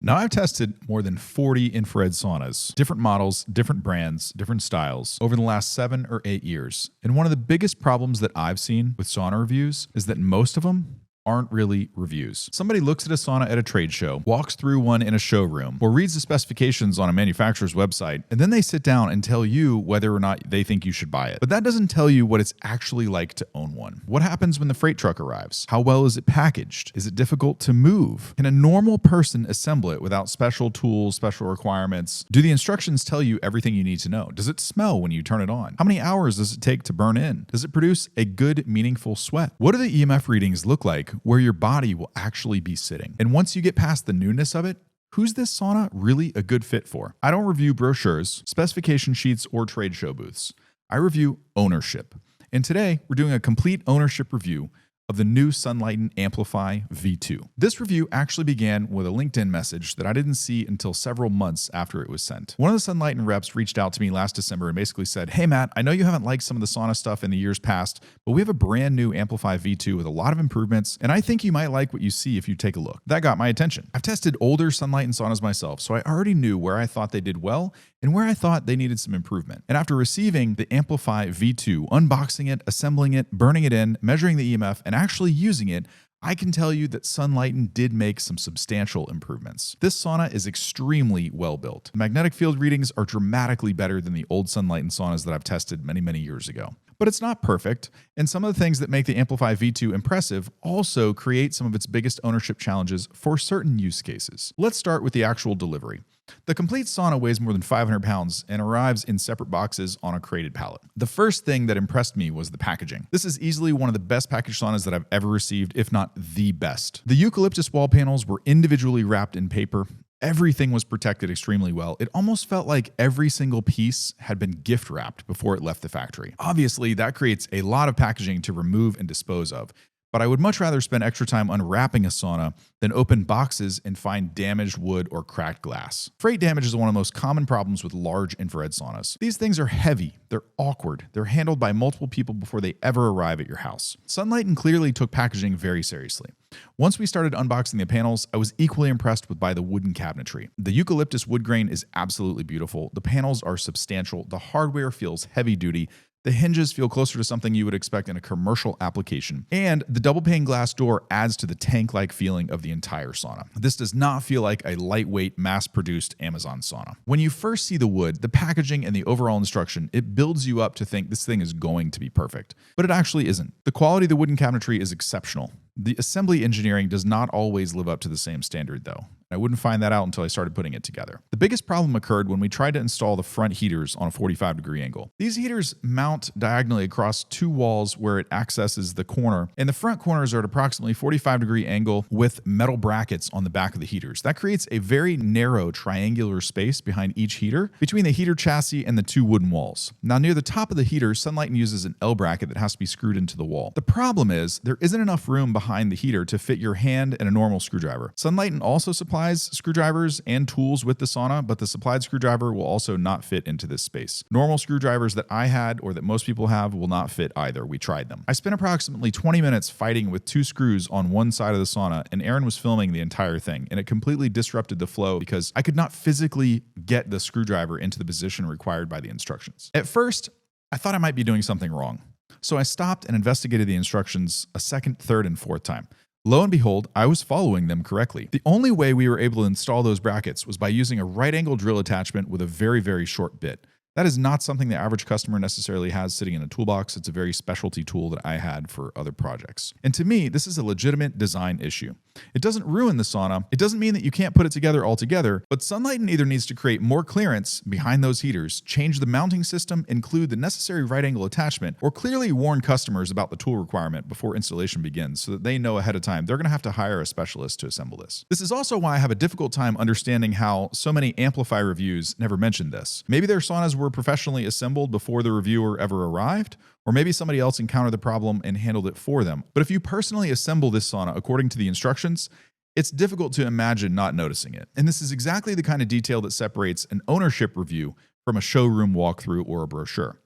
Now, I've tested more than 40 infrared saunas, different models, different brands, different styles, over the last 7 or 8 years. And one of the biggest problems that I've seen with sauna reviews is that most of them aren't really reviews. Somebody looks at a sauna at a trade show, walks through one in a showroom, or reads the specifications on a manufacturer's website, and then they sit down and tell you whether or not they think you should buy it. But that doesn't tell you what it's actually like to own one. What happens when the freight truck arrives? How well is it packaged? Is it difficult to move? Can a normal person assemble it without special tools, special requirements? Do the instructions tell you everything you need to know? Does it smell when you turn it on? How many hours does it take to burn in? Does it produce a good, meaningful sweat? What do the EMF readings look like where your body will actually be sitting? And once you get past the newness of it, who's this sauna really a good fit for? I don't review brochures, specification sheets, or trade show booths. I review ownership. And today, we're doing a complete ownership review of the new Sunlighten Amplify V2. This review actually began with a LinkedIn message that I didn't see until several months after it was sent. One of the Sunlighten reps reached out to me last December and basically said, "Hey Matt, I know you haven't liked some of the sauna stuff in the years past, but we have a brand new Amplify V2 with a lot of improvements, and I think you might like what you see if you take a look." That got my attention. I've tested older Sunlighten saunas myself, so I already knew where I thought they did well and where I thought they needed some improvement. And after receiving the Amplify V2, unboxing it, assembling it, burning it in, measuring the EMF, and actually using it, I can tell you that Sunlighten did make some substantial improvements. This sauna is extremely well built. The magnetic field readings are dramatically better than the old Sunlighten saunas that I've tested many, many years ago. But it's not perfect, and some of the things that make the Amplify V2 impressive also create some of its biggest ownership challenges for certain use cases. Let's start with the actual delivery. The complete sauna weighs more than 500 pounds and arrives in separate boxes on a crated pallet. The first thing that impressed me was the packaging. This is easily one of the best packaged saunas that I've ever received, if not the best. The eucalyptus wall panels were individually wrapped in paper. Everything was protected extremely well. It almost felt like every single piece had been gift wrapped before it left the factory. Obviously, that creates a lot of packaging to remove and dispose of. But I would much rather spend extra time unwrapping a sauna than open boxes and find damaged wood or cracked glass. Freight damage is one of the most common problems with large infrared saunas. These things are heavy, they're awkward, they're handled by multiple people before they ever arrive at your house. Sunlighten clearly took packaging very seriously. Once we started unboxing the panels, I was equally impressed by the wooden cabinetry. The eucalyptus wood grain is absolutely beautiful. The panels are substantial. The hardware feels heavy duty. The hinges feel closer to something you would expect in a commercial application. And the double pane glass door adds to the tank-like feeling of the entire sauna. This does not feel like a lightweight, mass-produced Amazon sauna. When you first see the wood, the packaging, and the overall instruction, it builds you up to think this thing is going to be perfect. But it actually isn't. The quality of the wooden cabinetry is exceptional. The assembly engineering does not always live up to the same standard, though. I wouldn't find that out until I started putting it together. The biggest problem occurred when we tried to install the front heaters on a 45-degree angle. These heaters mount diagonally across two walls where it accesses the corner, and the front corners are at approximately 45-degree angle with metal brackets on the back of the heaters. That creates a very narrow triangular space behind each heater between the heater chassis and the two wooden walls. Now, near the top of the heater, Sunlighten uses an L bracket that has to be screwed into the wall. The problem is there isn't enough room behind the heater to fit your hand and a normal screwdriver. Sunlighten also supplies screwdrivers and tools with the sauna, but the supplied screwdriver will also not fit into this space. Normal screwdrivers that I had or that most people have will not fit either. We tried them. I spent approximately 20 minutes fighting with two screws on one side of the sauna, and Aaron was filming the entire thing, and it completely disrupted the flow because I could not physically get the screwdriver into the position required by the instructions. At first, I thought I might be doing something wrong, so I stopped and investigated the instructions a second, third, and fourth time. Lo and behold, I was following them correctly. The only way we were able to install those brackets was by using a right-angle drill attachment with a very, very short bit. That is not something the average customer necessarily has sitting in a toolbox. It's a very specialty tool that I had for other projects. And to me, this is a legitimate design issue. It doesn't ruin the sauna. It doesn't mean that you can't put it together altogether, but Sunlighten either needs to create more clearance behind those heaters, change the mounting system, include the necessary right angle attachment, or clearly warn customers about the tool requirement before installation begins so that they know ahead of time they're going to have to hire a specialist to assemble this. This is also why I have a difficult time understanding how so many Amplify reviews never mentioned this. Maybe their saunas were professionally assembled before the reviewer ever arrived, or maybe somebody else encountered the problem and handled it for them. But if you personally assemble this sauna according to the instructions, it's difficult to imagine not noticing it. And this is exactly the kind of detail that separates an ownership review from a showroom walkthrough or a brochure.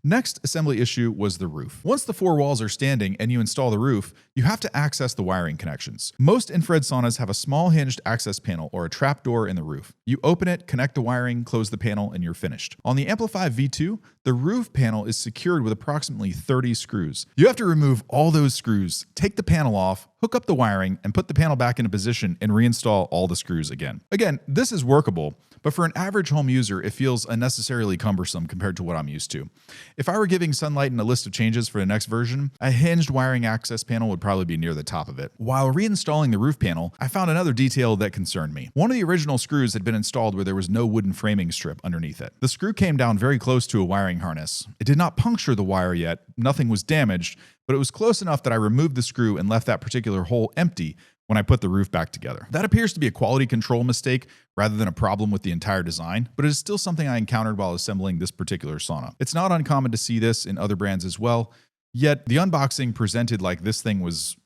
Next assembly issue was the roof. Once the 4 walls are standing and you install the roof, you have to access the wiring connections. Most infrared saunas have a small hinged access panel or a trap door in the roof. You open it, connect the wiring, close the panel, and you're finished. On the Amplify V2, the roof panel is secured with approximately 30 screws. You have to remove all those screws, take the panel off, hook up the wiring, and put the panel back into position and reinstall all the screws again. Again, this is workable, but for an average home user, it feels unnecessarily cumbersome compared to what I'm used to. If I were giving Sunlighten a list of changes for the next version, a hinged wiring access panel would probably be near the top of it. While reinstalling the roof panel, I found another detail that concerned me. One of the original screws had been installed where there was no wooden framing strip underneath it. The screw came down very close to a wiring harness. It did not puncture the wire yet, nothing was damaged, but it was close enough that I removed the screw and left that particular hole empty when I put the roof back together. That appears to be a quality control mistake rather than a problem with the entire design, but it is still something I encountered while assembling this particular sauna. It's not uncommon to see this in other brands as well, yet the unboxing presented like this thing was,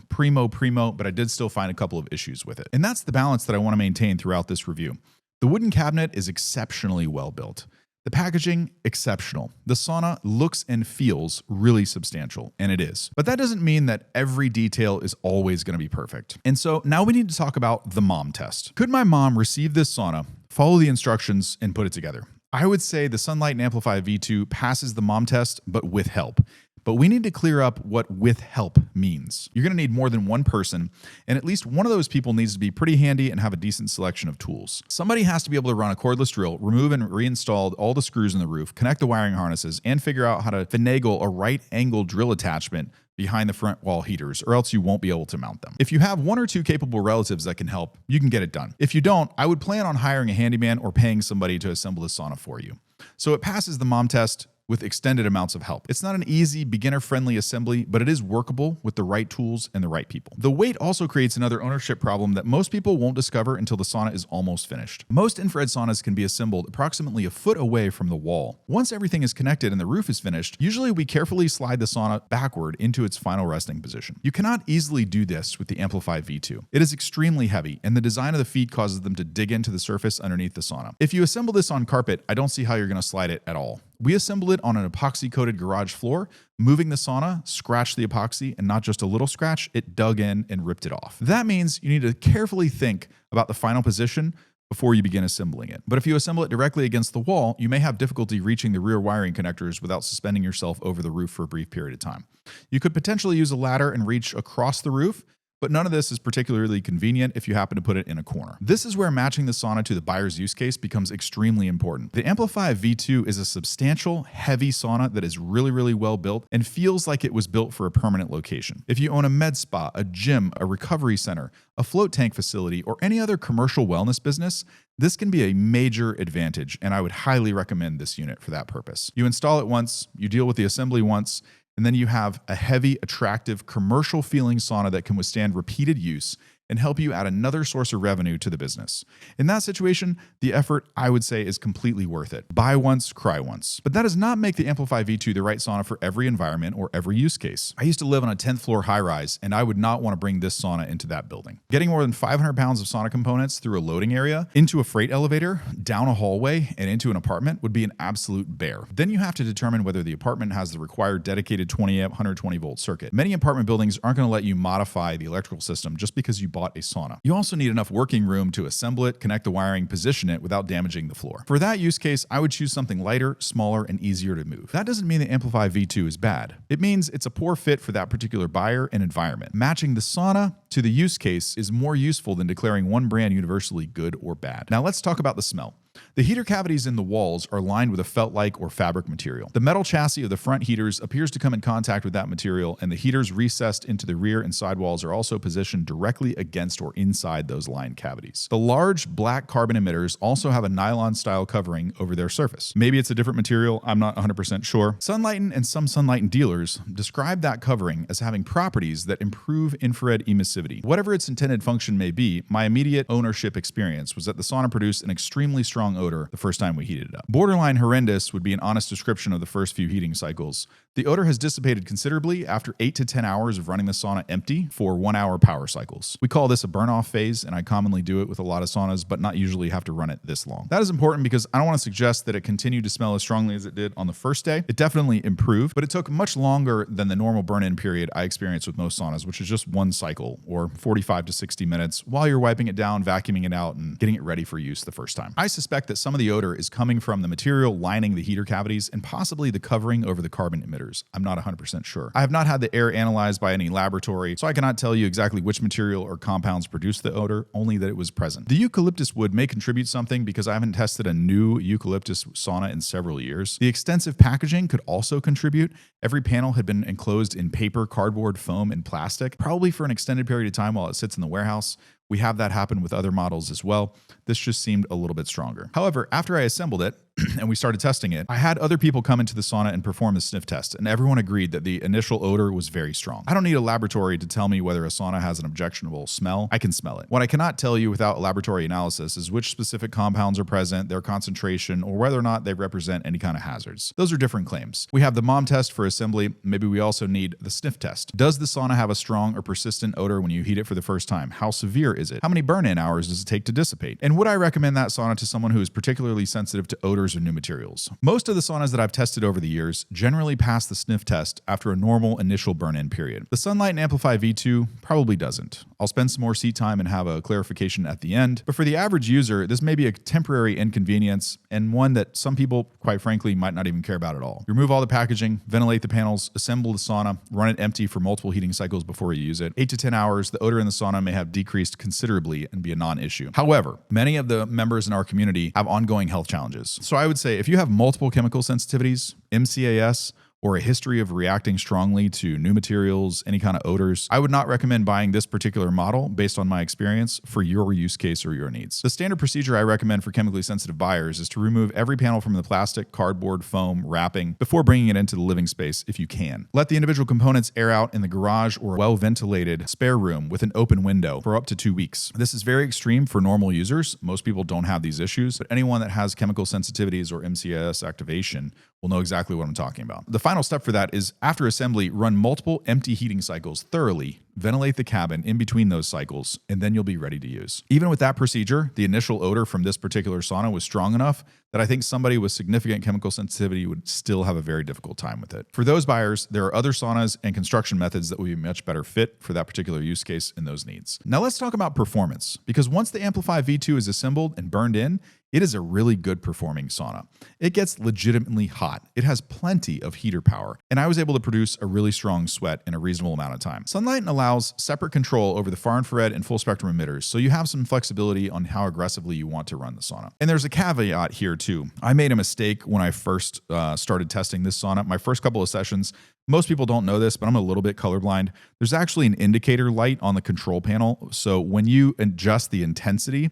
primo, but I did still find a couple of issues with it. And that's the balance that I want to maintain throughout this review. The wooden cabinet is exceptionally well built. The packaging, exceptional. The sauna looks and feels really substantial, and it is. But that doesn't mean that every detail is always going to be perfect. And so now we need to talk about the mom test. Could my mom receive this sauna, follow the instructions, and put it together? I would say the Sunlighten Amplify V2 passes the mom test, but with help. But we need to clear up what with help means. You're going to need more than one person, and at least one of those people needs to be pretty handy and have a decent selection of tools. Somebody has to be able to run a cordless drill, remove and reinstall all the screws in the roof, connect the wiring harnesses, and figure out how to finagle a right angle drill attachment behind the front wall heaters, or else you won't be able to mount them. If you have 1 or 2 capable relatives that can help, you can get it done. If you don't, I would plan on hiring a handyman or paying somebody to assemble the sauna for you. So it passes the mom test with extended amounts of help. It's not an easy, beginner-friendly assembly, but it is workable with the right tools and the right people. The weight also creates another ownership problem that most people won't discover until the sauna is almost finished. Most infrared saunas can be assembled approximately a foot away from the wall. Once everything is connected and the roof is finished, usually we carefully slide the sauna backward into its final resting position. You cannot easily do this with the Amplify V2. It is extremely heavy, and the design of the feet causes them to dig into the surface underneath the sauna. If you assemble this on carpet, I don't see how you're going to slide it at all. We assembled it on an epoxy-coated garage floor. Moving the sauna scratched the epoxy, and not just a little scratch, it dug in and ripped it off. That means you need to carefully think about the final position before you begin assembling it. But if you assemble it directly against the wall, you may have difficulty reaching the rear wiring connectors without suspending yourself over the roof for a brief period of time. You could potentially use a ladder and reach across the roof, but none of this is particularly convenient if you happen to put it in a corner. This is where matching the sauna to the buyer's use case becomes extremely important. The Amplify V2 is a substantial, heavy sauna that is really well built and feels like it was built for a permanent location. If you own a med spa, a gym, a recovery center, a float tank facility, or any other commercial wellness business, this can be a major advantage, and I would highly recommend this unit for that purpose. You install it once, you deal with the assembly once, and then you have a heavy, attractive, commercial-feeling sauna that can withstand repeated use and help you add another source of revenue to the business. In that situation, the effort, I would say, is completely worth it. Buy once, cry once. But that does not make the Amplify V2 the right sauna for every environment or every use case. I used to live on a 10th floor high-rise, and I would not want to bring this sauna into that building. Getting more than 500 pounds of sauna components through a loading area, into a freight elevator, down a hallway, and into an apartment would be an absolute bear. Then you have to determine whether the apartment has the required dedicated 20 amp, 120 volt circuit. Many apartment buildings aren't going to let you modify the electrical system just because you bought a sauna. You also need enough working room to assemble it, connect the wiring, position it without damaging the floor. For that use case, I would choose something lighter, smaller, and easier to move. That doesn't mean the Amplify V2 is bad. It means it's a poor fit for that particular buyer and environment. Matching the sauna to the use case is more useful than declaring one brand universally good or bad. Now let's talk about the smell. The heater cavities in the walls are lined with a felt-like or fabric material. The metal chassis of the front heaters appears to come in contact with that material, and the heaters recessed into the rear and side walls are also positioned directly against or inside those lined cavities. The large black carbon emitters also have a nylon-style covering over their surface. Maybe it's a different material, I'm not 100% sure. Sunlighten and some Sunlighten dealers describe that covering as having properties that improve infrared emissivity. Whatever its intended function may be, my immediate ownership experience was that the sauna produced an extremely strong strong odor the first time we heated it up. Borderline horrendous would be an honest description of the first few heating cycles. The odor has dissipated considerably after 8 to 10 hours of running the sauna empty for 1 hour power cycles. We call this a burn-off phase, and I commonly do it with a lot of saunas, but not usually have to run it this long. That is important because I don't want to suggest that it continued to smell as strongly as it did on the first day. It definitely improved, but it took much longer than the normal burn-in period I experience with most saunas, which is just one cycle or 45 to 60 minutes while you're wiping it down, vacuuming it out, and getting it ready for use the first time. I suspect that some of the odor is coming from the material lining the heater cavities and possibly the covering over the carbon emitters. I'm not 100% sure. I have not had the air analyzed by any laboratory, so I cannot tell you exactly which material or compounds produced the odor, only that it was present. The eucalyptus wood may contribute something because I haven't tested a new eucalyptus sauna in several years. The extensive packaging could also contribute. Every panel had been enclosed in paper, cardboard, foam, and plastic, probably for an extended period of time while it sits in the warehouse. We have that happen with other models as well. This just seemed a little bit stronger. However, after I assembled it and we started testing it, I had other people come into the sauna and perform the sniff test, and everyone agreed that the initial odor was very strong. I don't need a laboratory to tell me whether a sauna has an objectionable smell. I can smell it. What I cannot tell you without laboratory analysis is which specific compounds are present, their concentration, or whether or not they represent any kind of hazards. Those are different claims. We have the mom test for assembly. Maybe we also need the sniff test. Does the sauna have a strong or persistent odor when you heat it for the first time? How severe is it? How many burn-in hours does it take to dissipate? And would I recommend that sauna to someone who is particularly sensitive to odors or new materials? Most of the saunas that I've tested over the years generally pass the sniff test after a normal initial burn-in period. The Sunlighten Amplify V2 probably doesn't. I'll spend some more seat time and have a clarification at the end, but for the average user, this may be a temporary inconvenience and one that some people, quite frankly, might not even care about at all. Remove all the packaging, ventilate the panels, assemble the sauna, run it empty for multiple heating cycles before you use it. 8 to 10 hours, the odor in the sauna may have decreased considerably and be a non-issue. However, many of the members in our community have ongoing health challenges. So I would say if you have multiple chemical sensitivities, MCAS, or a history of reacting strongly to new materials, any kind of odors, I would not recommend buying this particular model based on my experience for your use case or your needs. The standard procedure I recommend for chemically sensitive buyers is to remove every panel from the plastic, cardboard, foam, wrapping before bringing it into the living space if you can. Let the individual components air out in the garage or well-ventilated spare room with an open window for up to 2 weeks. This is very extreme for normal users. Most people don't have these issues, but anyone that has chemical sensitivities or MCAS activation will know exactly what I'm talking about. The final step for that is after assembly, run multiple empty heating cycles thoroughly, ventilate the cabin in between those cycles, and then you'll be ready to use. Even with that procedure, the initial odor from this particular sauna was strong enough that I think somebody with significant chemical sensitivity would still have a very difficult time with it. For those buyers, there are other saunas and construction methods that would be much better fit for that particular use case and those needs. Now let's talk about performance, because once the Amplify V2 is assembled and burned in, it is a really good performing sauna. It gets legitimately hot. It has plenty of heater power, and I was able to produce a really strong sweat in a reasonable amount of time. Sunlighten allows separate control over the far infrared and full spectrum emitters, so you have some flexibility on how aggressively you want to run the sauna. And there's a caveat here too. I made a mistake when I first started testing this sauna. My first couple of sessions, most people don't know this, but I'm a little bit colorblind. There's actually an indicator light on the control panel, so when you adjust the intensity,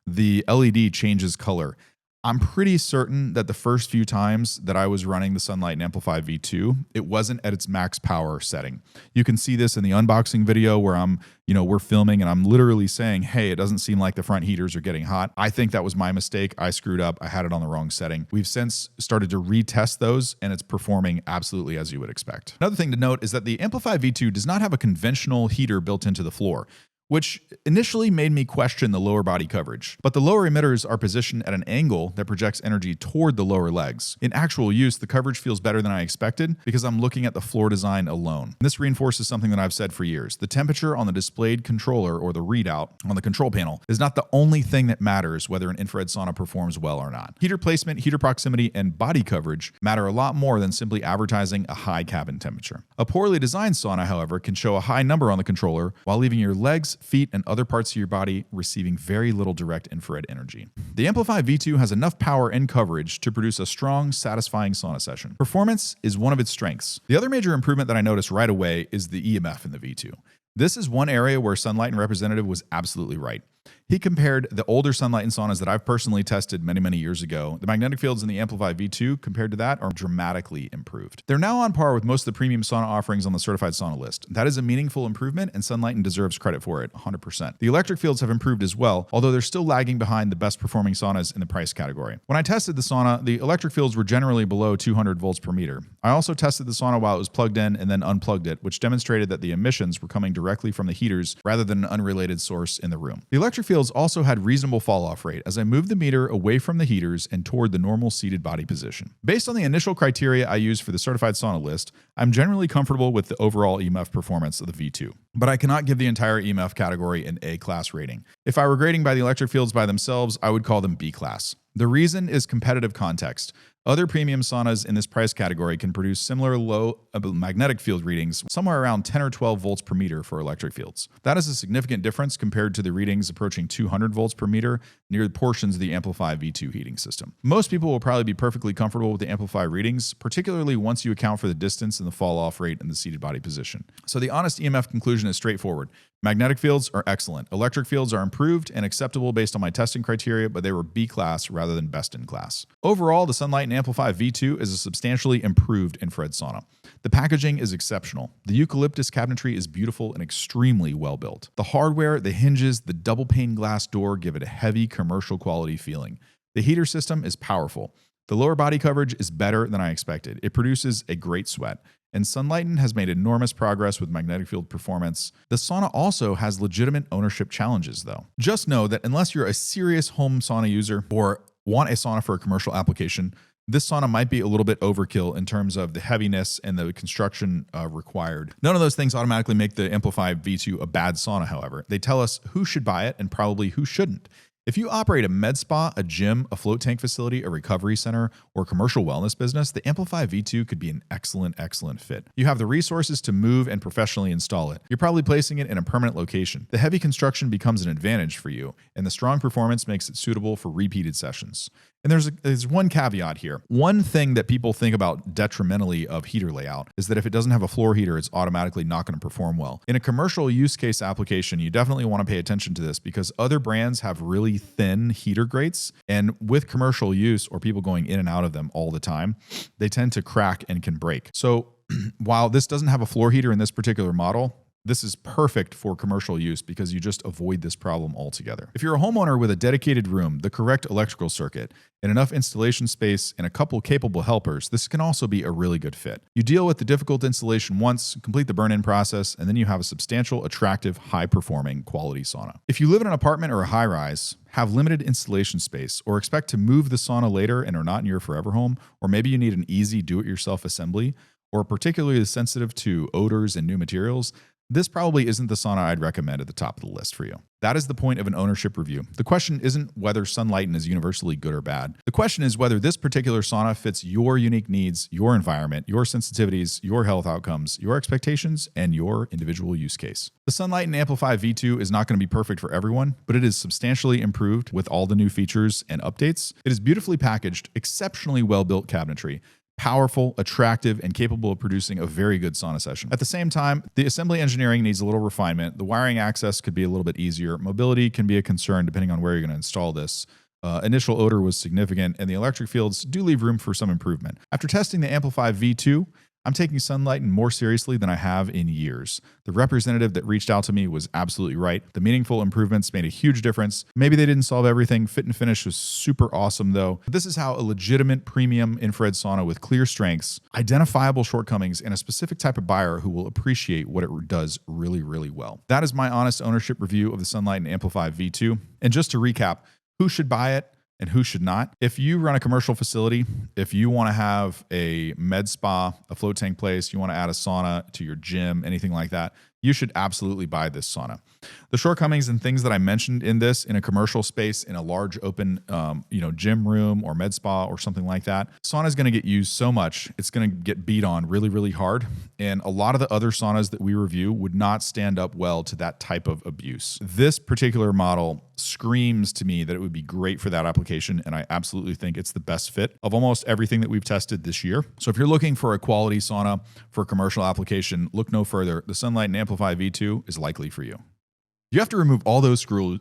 the LED changes color. I'm pretty certain that the first few times that I was running the Sunlighten Amplify V2, it wasn't at its max power setting. You can see this in the unboxing video where we're filming and I'm literally saying, hey, it doesn't seem like the front heaters are getting hot. I think that was my mistake. I screwed up. I had it on the wrong setting. We've since started to retest those and it's performing absolutely as you would expect. Another thing to note is that the Amplify V2 does not have a conventional heater built into the floor, which initially made me question the lower body coverage. But the lower emitters are positioned at an angle that projects energy toward the lower legs. In actual use, the coverage feels better than I expected because I'm looking at the floor design alone. This reinforces something that I've said for years. The temperature on the displayed controller or the readout on the control panel is not the only thing that matters whether an infrared sauna performs well or not. Heater placement, heater proximity, and body coverage matter a lot more than simply advertising a high cabin temperature. A poorly designed sauna, however, can show a high number on the controller while leaving your legs, feet, and other parts of your body receiving very little direct infrared energy. The Amplify V2 has enough power and coverage to produce a strong, satisfying sauna session. Performance is one of its strengths. The other major improvement that I noticed right away is the EMF in the V2. This is one area where Sunlighten representative was absolutely right. He compared the older Sunlighten saunas that I've personally tested many, many years ago. The magnetic fields in the Amplify V2 compared to that are dramatically improved. They're now on par with most of the premium sauna offerings on the certified sauna list. That is a meaningful improvement, and Sunlighten deserves credit for it 100%. The electric fields have improved as well, although they're still lagging behind the best performing saunas in the price category. When I tested the sauna, the electric fields were generally below 200 volts per meter. I also tested the sauna while it was plugged in and then unplugged it, which demonstrated that the emissions were coming directly from the heaters rather than an unrelated source in the room. The electric fields also had reasonable fall off rate as I moved the meter away from the heaters and toward the normal seated body position. Based on the initial criteria I use for the certified sauna list, I'm generally comfortable with the overall EMF performance of the V2. But I cannot give the entire EMF category an A-class rating. If I were grading by the electric fields by themselves, I would call them B-class. The reason is competitive context. Other premium saunas in this price category can produce similar low magnetic field readings, somewhere around 10 or 12 volts per meter for electric fields. That is a significant difference compared to the readings approaching 200 volts per meter near the portions of the Amplify V2 heating system. Most people will probably be perfectly comfortable with the Amplify readings, particularly once you account for the distance and the fall off rate in the seated body position. So the honest EMF conclusion is straightforward. Magnetic fields are excellent. Electric fields are improved and acceptable based on my testing criteria, but they were B-class rather than best in class. Overall, the Sunlighten Amplify V2 is a substantially improved infrared sauna. The packaging is exceptional. The eucalyptus cabinetry is beautiful and extremely well built. The hardware, the hinges, the double pane glass door give it a heavy commercial quality feeling. The heater system is powerful. The lower body coverage is better than I expected. It produces a great sweat. And Sunlighten has made enormous progress with magnetic field performance. The sauna also has legitimate ownership challenges, though. Just know that unless you're a serious home sauna user or want a sauna for a commercial application, this sauna might be a little bit overkill in terms of the heaviness and the construction required. None of those things automatically make the Amplify V2 a bad sauna, however. They tell us who should buy it and probably who shouldn't. If you operate a med spa, a gym, a float tank facility, a recovery center, or a commercial wellness business, the Amplify V2 could be an excellent fit. You have the resources to move and professionally install it. You're probably placing it in a permanent location. The heavy construction becomes an advantage for you, and the strong performance makes it suitable for repeated sessions. And there's one caveat here. One thing that people think about detrimentally of heater layout is that if it doesn't have a floor heater, it's automatically not going to perform well. In a commercial use case application, you definitely want to pay attention to this because other brands have really thin heater grates, and with commercial use or people going in and out of them all the time, they tend to crack and can break. So while this doesn't have a floor heater in this particular model, this is perfect for commercial use because you just avoid this problem altogether. If you're a homeowner with a dedicated room, the correct electrical circuit, and enough installation space and a couple capable helpers, this can also be a really good fit. You deal with the difficult installation once, complete the burn-in process, and then you have a substantial, attractive, high-performing quality sauna. If you live in an apartment or a high-rise, have limited installation space, or expect to move the sauna later and are not in your forever home, or maybe you need an easy do-it-yourself assembly, or particularly sensitive to odors and new materials, this probably isn't the sauna I'd recommend at the top of the list for you. That is the point of an ownership review. The question isn't whether Sunlighten is universally good or bad. The question is whether this particular sauna fits your unique needs, your environment, your sensitivities, your health outcomes, your expectations, and your individual use case. The Sunlighten Amplify V2 is not going to be perfect for everyone, but it is substantially improved with all the new features and updates. It is beautifully packaged, exceptionally well-built cabinetry, powerful, attractive, and capable of producing a very good sauna session. At the same time, the assembly engineering needs a little refinement. The wiring access could be a little bit easier. Mobility can be a concern depending on where you're going to install this. Initial odor was significant, and the electric fields do leave room for some improvement. After testing the Amplify V2, I'm taking Sunlighten more seriously than I have in years. The representative that reached out to me was absolutely right. The meaningful improvements made a huge difference. Maybe they didn't solve everything. Fit and finish was super awesome though. This is how a legitimate premium infrared sauna with clear strengths, identifiable shortcomings, and a specific type of buyer who will appreciate what it does really, really well. That is my honest ownership review of the Sunlighten Amplify V2. And just to recap, who should buy it and who should not? If you run a commercial facility, if you want to have a med spa, a float tank place, you want to add a sauna to your gym, anything like that, you should absolutely buy this sauna. The shortcomings and things that I mentioned in this in a commercial space, in a large open gym room or med spa or something like that, sauna is going to get used so much, it's going to get beat on really, really hard. And a lot of the other saunas that we review would not stand up well to that type of abuse. This particular model screams to me that it would be great for that application, and I absolutely think it's the best fit of almost everything that we've tested this year. So if you're looking for a quality sauna for a commercial application, look no further. The Sunlighten Amplify V2 is likely for you. You have to remove all those screws